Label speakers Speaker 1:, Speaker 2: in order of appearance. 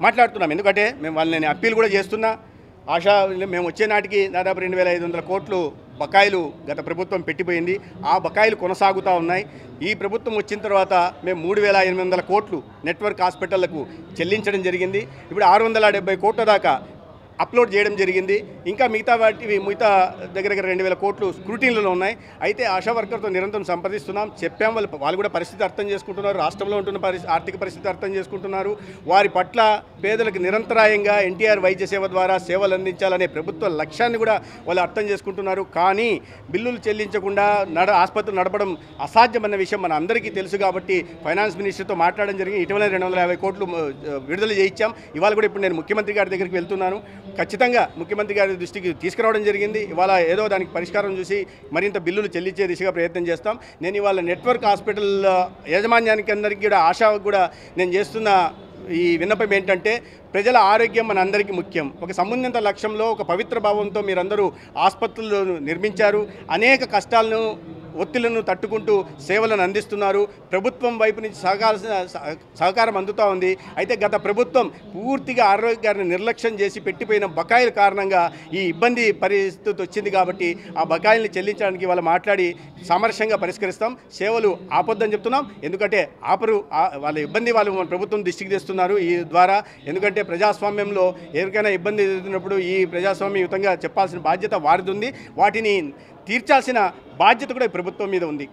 Speaker 1: మాట్లాడుతున్నాం. ఎందుకంటే మేము వాళ్ళని అప్పీల్ కూడా చేస్తున్నా. ఆశా మేము వచ్చే నాటికి దాదాపు 2,500 కోట్లు బకాయిలు గత ప్రభుత్వం పెట్టిపోయింది. ఆ బకాయిలు కొనసాగుతూ ఉన్నాయి. ఈ ప్రభుత్వం వచ్చిన తర్వాత మేము 3,800 కోట్లు నెట్వర్క్ హాస్పిటళ్లకు చెల్లించడం జరిగింది. ఇప్పుడు 670 కోట్ల దాకా అప్లోడ్ చేయడం జరిగింది. ఇంకా మిగతా దగ్గర 2,000 కోట్లు స్క్రూటీన్లలో ఉన్నాయి. అయితే ఆశా వర్కర్తో నిరంతరం సంప్రదిస్తున్నాం, చెప్పాం. వాళ్ళు కూడా పరిస్థితి అర్థం చేసుకుంటున్నారు, రాష్ట్రంలో ఉంటున్న ఆర్థిక పరిస్థితి అర్థం చేసుకుంటున్నారు. వారి పట్ల పేదలకు నిరంతరాయంగా ఎన్టీఆర్ వైద్య సేవ ద్వారా సేవలు అందించాలనే ప్రభుత్వ లక్ష్యాన్ని కూడా వాళ్ళు అర్థం చేసుకుంటున్నారు. కానీ బిల్లులు చెల్లించకుండా ఆసుపత్రులు నడపడం అసాధ్యమన్న విషయం మన అందరికీ తెలుసు. కాబట్టి ఫైనాన్స్ మినిస్టర్తో మాట్లాడడం జరిగింది. ఇటీవల 250 కోట్లు విడుదల చేయించాం. ఇవాళ కూడా ఇప్పుడు నేను ముఖ్యమంత్రి గారి దగ్గరికి వెళ్తున్నాను. ఖచ్చితంగా ముఖ్యమంత్రి గారి దృష్టికి తీసుకురావడం జరిగింది. ఇవాళ ఏదో దానికి పరిష్కారం చూసి మరింత బిల్లులు చెల్లించే దిశగా ప్రయత్నం చేస్తాం. నేను ఇవాళ నెట్వర్క్ హాస్పిటల్ యాజమాన్యానికి అందరికీ కూడా ఆశాకు కూడా నేను చేస్తున్న ఈ విన్నపం ఏంటంటే, ప్రజల ఆరోగ్యం మన అందరికీ ముఖ్యం. ఒక సమున్నత లక్ష్యంలో ఒక పవిత్ర భావంతో మీరందరూ ఆసుపత్రులను నిర్మించారు. అనేక కష్టాలను ఒత్తిళ్లను తట్టుకుంటూ సేవలను అందిస్తున్నారు. ప్రభుత్వం వైపు నుంచి సహకారం అందుతూ ఉంది. అయితే గత ప్రభుత్వం పూర్తిగా ఆరోగ్యాన్ని నిర్లక్ష్యం చేసి పెట్టిపోయిన బకాయిల కారణంగా ఈ ఇబ్బంది పరిస్థితి వచ్చింది. కాబట్టి ఆ బకాయిల్ని చెల్లించడానికి వాళ్ళు మాట్లాడి సామరస్యంగా పరిష్కరిస్తాం. సేవలు ఆపొద్దని చెప్తున్నాం. ఎందుకంటే వాళ్ళ ఇబ్బంది వాళ్ళు మన ప్రభుత్వం దృష్టికి తెస్తున్నారు ఈ ద్వారా. ఎందుకంటే ప్రజాస్వామ్యంలో ఎవరికైనా ఇబ్బంది ఎదురైనప్పుడు ఈ ప్రజాస్వామ్యయుతంగా చెప్పాల్సిన బాధ్యత వారిది ఉంది. వాటిని తీర్చాల్సిన బాధ్యత కూడా ప్రభుత్వం మీద ఉంది.